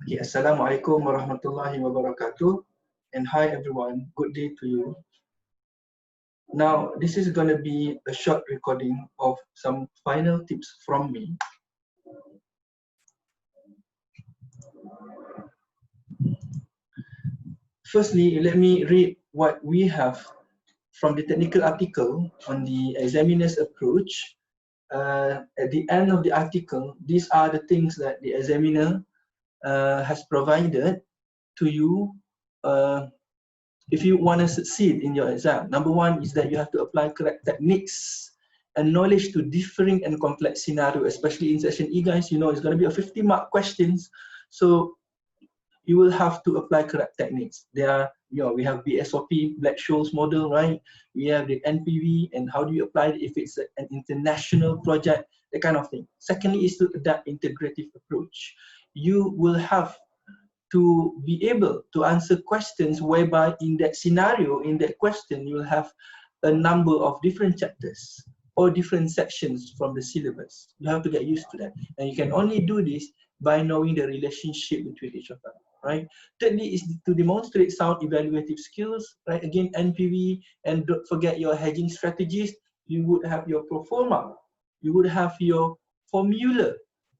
Okay, Assalamualaikum warahmatullahi wabarakatuh. And hi everyone, good day to you. Now, this is going to be a short recording of some final tips from me. Firstly, let me read what we have from the technical article on the examiner's approach. At the end of the article, these are the things that the examiner has provided to you if you want to succeed in your exam. Number one is that you have to apply correct techniques and knowledge to differing and complex scenario, especially in section E, guys. You know, it's going to be a 50-mark questions. So you will have to apply correct techniques. There are, you know, we have BSOP, Black-Scholes model, right? We have the NPV, and how do you apply it if it's an international project, that kind of thing. Secondly is to adapt integrative approach. You will have to be able to answer questions whereby in that scenario, in that question, you'll have a number of different chapters or different sections from the syllabus. You have to get used to that. And you can only do this by knowing the relationship between each of them, right? Thirdly is to demonstrate sound evaluative skills, right? Again, NPV, and don't forget your hedging strategies. You would have your pro forma. You would have your formula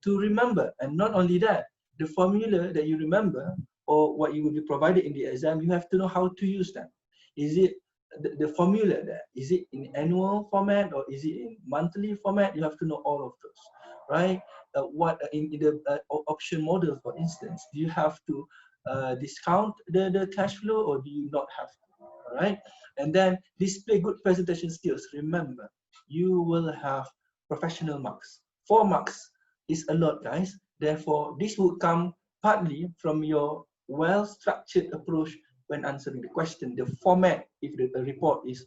to remember. And not only that, the formula that you remember or what you will be provided in the exam, you have to know how to use them. Is it the formula there? Is it in annual format or is it in monthly format? You have to know all of those, right? What in the option model, for instance, do you have to discount the cash flow or do you not have to, all right? And then display good presentation skills. Remember, you will have professional marks. 4 marks is a lot, guys. Therefore, this would come partly from your well-structured approach when answering the question, the format, if the report is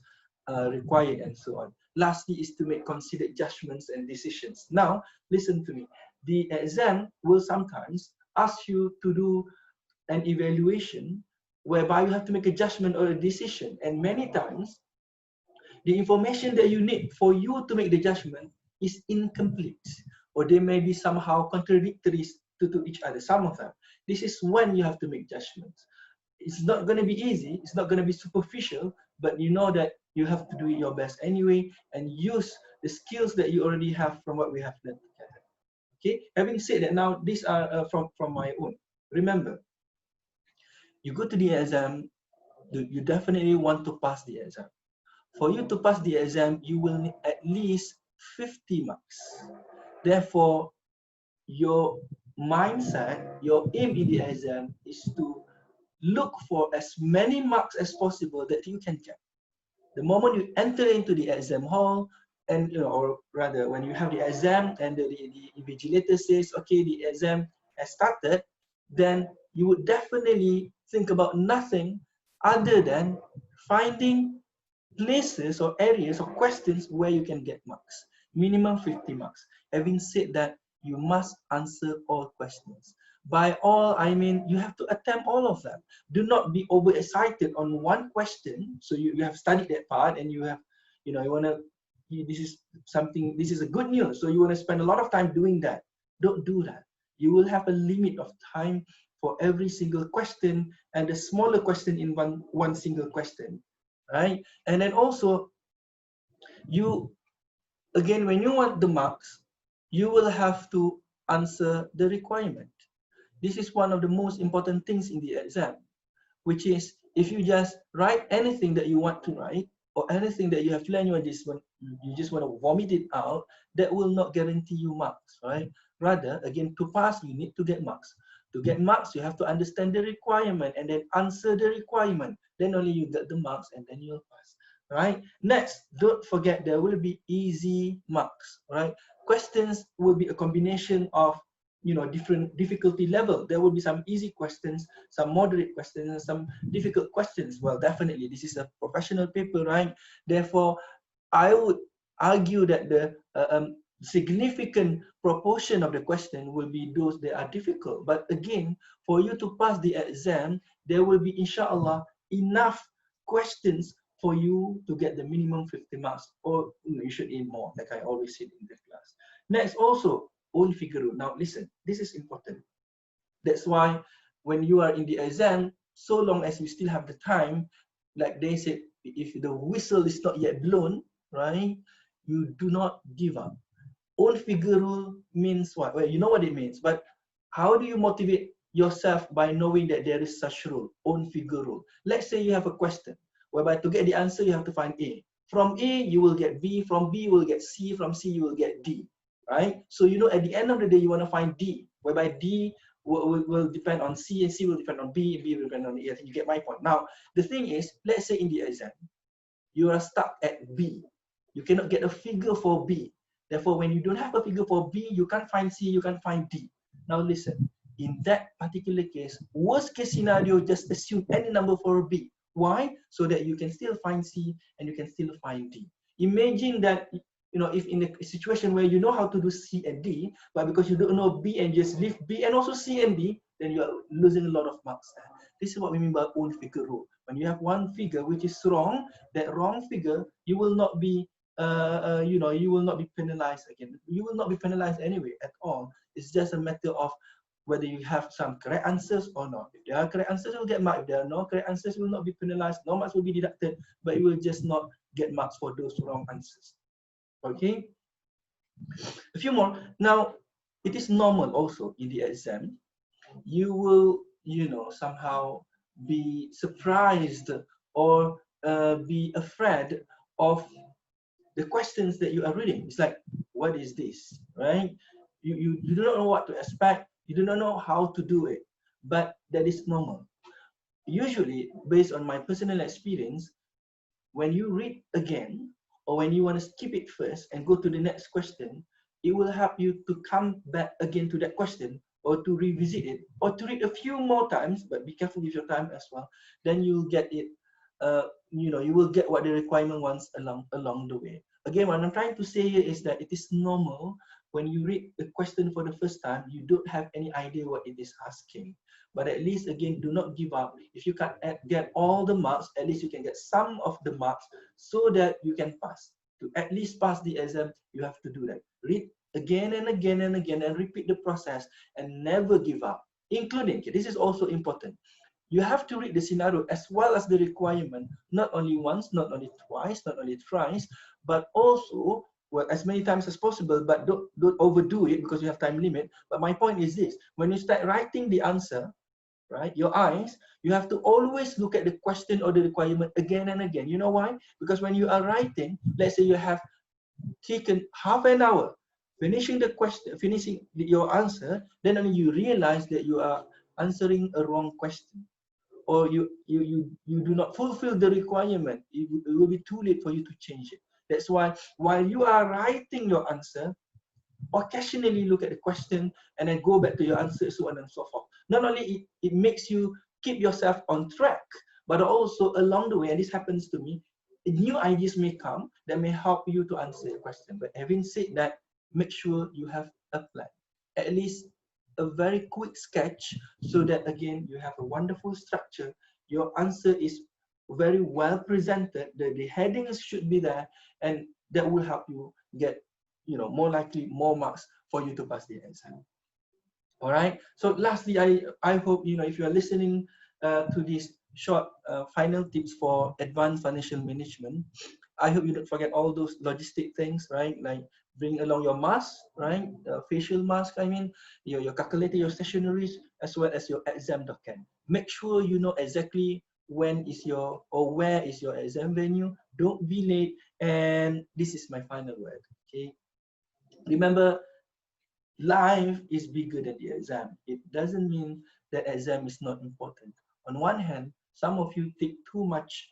required, and so on. Lastly is to make considered judgments and decisions. Now, listen to me. The exam will sometimes ask you to do an evaluation whereby you have to make a judgment or a decision. And many times, the information that you need for you to make the judgment is incomplete, or they may be somehow contradictory to each other, some of them. This is when you have to make judgments. It's not going to be easy, it's not going to be superficial, but you know that you have to do your best anyway and use the skills that you already have from what we have learned together. Okay, having said that, now these are from my own. Remember, you go to the exam, you definitely want to pass the exam. For you to pass the exam, you will need at least 50 marks. Therefore, your mindset, your aim in the exam is to look for as many marks as possible that you can get. The moment you enter into the exam hall, and or rather when you have the exam and the invigilator says, okay, the exam has started, then you would definitely think about nothing other than finding places or areas or questions where you can get marks. Minimum 50 marks. Having said that, you must answer all questions. By all, I mean you have to attempt all of them. Do not be overexcited on one question. So you have studied that part and you have, you want to, this is a good news. So you want to spend a lot of time doing that. Don't do that. You will have a limit of time for every single question and the smaller question in one single question, right? And then also, again, when you want the marks, you will have to answer the requirement. This is one of the most important things in the exam, which is if you just write anything that you want to write or anything that you have learned, you just want to vomit it out, that will not guarantee you marks, right? Rather, again, to pass, you need to get marks. To get marks, you have to understand the requirement and then answer the requirement. Then only you get the marks and then you'll pass, right? Next, don't forget there will be easy marks, right? Questions will be a combination of different difficulty level. There will be some easy questions, some moderate questions, and some difficult questions. Well, definitely, this is a professional paper, right? Therefore, I would argue that the significant proportion of the question will be those that are difficult. But again, for you to pass the exam, there will be, inshallah, enough questions for you to get the minimum 50 marks, or you should aim more, like I always said in the class. Next, also, own figure. Now listen, this is important. That's why when you are in the exam, so long as you still have the time, like they said, if the whistle is not yet blown, right, you do not give up. Own figure rule means what? Well, you know what it means, but how do you motivate yourself by knowing that there is such rule, own figure rule? Let's say you have a question, whereby to get the answer, you have to find A. From A, you will get B. From B, you will get C. From C, you will get D, right? So you know at the end of the day, you want to find D, whereby D will depend on C, and C will depend on B, and B will depend on A. You get my point. Now, the thing is, let's say in the exam, you are stuck at B. You cannot get a figure for B. Therefore, when you don't have a figure for B, you can't find C, you can't find D. Now listen, in that particular case, worst case scenario, just assume any number for B. Why? So that you can still find C and you can still find D. Imagine that, you know, if in a situation where you know how to do C and D, but because you don't know B and just leave B and also C and D, then you are losing a lot of marks. This is what we mean by own figure rule. When you have one figure which is wrong, that wrong figure, you will not be, you will not be penalized again. You will not be penalized anyway at all. It's just a matter of whether you have some correct answers or not. If there are correct answers, you will get marks. If there are no correct answers, you will not be penalized. No marks will be deducted, but you will just not get marks for those wrong answers. Okay? A few more. Now, it is normal also in the exam. You will, somehow be surprised or be afraid of the questions that you are reading. It's like, what is this, right? You do not know what to expect. You do not know how to do it, but that is normal. Usually, based on my personal experience, when you read again, or when you want to skip it first and go to the next question, it will help you to come back again to that question, or to revisit it, or to read a few more times, but be careful with your time as well. Then you'll get it, you will get what the requirement wants along the way. Again, what I'm trying to say here is that it is normal when you read the question for the first time, you don't have any idea what it is asking. But at least, again, do not give up. If you can't get all the marks, at least you can get some of the marks so that you can pass. To at least pass the exam, you have to do that. Read again and again and again and repeat the process and never give up. Including, this is also important, you have to read the scenario as well as the requirement, not only once, not only twice, not only thrice, but also, well, as many times as possible, but don't overdo it because you have time limit. But my point is this, when you start writing the answer, right, your eyes, you have to always look at the question or the requirement again and again. You know why? Because when you are writing, let's say you have taken half an hour finishing the question, finishing your answer, then only you realize that you are answering a wrong question, or you do not fulfill the requirement. It will be too late for you to change it. That's why while you are writing your answer, occasionally look at the question and then go back to your answer, so on and so forth. Not only it makes you keep yourself on track, but also along the way, and this happens to me, new ideas may come that may help you to answer the question. But having said that, make sure you have a plan, at least a very quick sketch, so that again you have a wonderful structure. Your answer is very well presented, the headings should be there, and that will help you get, more likely more marks for you to pass the exam. All right. So lastly, I hope, if you are listening to these short final tips for advanced financial management, I hope you don't forget all those logistic things, right? Like bring along your mask, right? Facial mask, I mean, your calculator, your stationaries, as well as your exam document. Make sure you know exactly when is your, or where is your exam venue. Don't be late. And this is my final word, okay? Remember, life is bigger than the exam. It doesn't mean that exam is not important. On one hand, some of you take too much,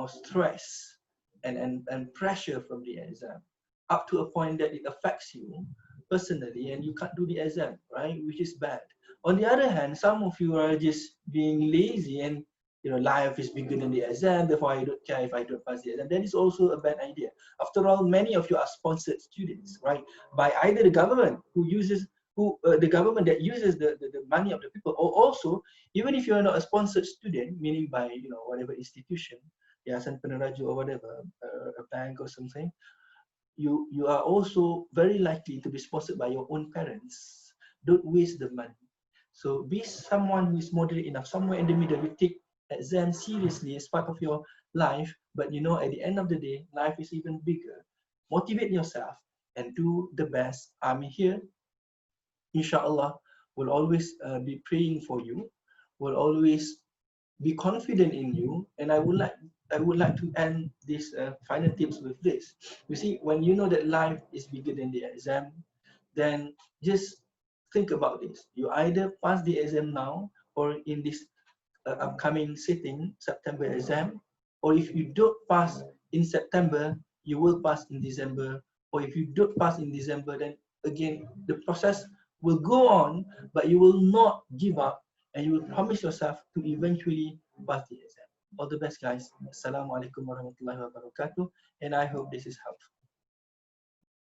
stress and pressure from the exam, up to a point that it affects you personally and you can't do the exam, right? Which is bad. On the other hand, some of you are just being lazy and, life is bigger than the exam, therefore I don't care if I don't pass the exam. That is also a bad idea. After all, many of you are sponsored students, right? By either the government the government that uses the money of the people, or also, even if you're not a sponsored student, meaning by, whatever institution, Yayasan Peneraju or whatever, a bank or something, you are also very likely to be sponsored by your own parents. Don't waste the money. So be someone who is moderate enough, somewhere in the middle. You take exam seriously as part of your life, but you know, at the end of the day, life is even bigger. Motivate yourself and do the best. I'm here, inshallah, will always be praying for you, will always be confident in you. And I would like to end this final tips with this. You see, when you know that life is bigger than the exam, then just think about this. You either pass the exam now, or in this upcoming sitting September exam, or if you don't pass in September, you will pass in December, or if you don't pass in December, then again the process will go on, but you will not give up, and you will promise yourself to eventually pass the exam. All the best, guys. Assalamualaikum warahmatullahi wabarakatuh, and I hope this is helpful.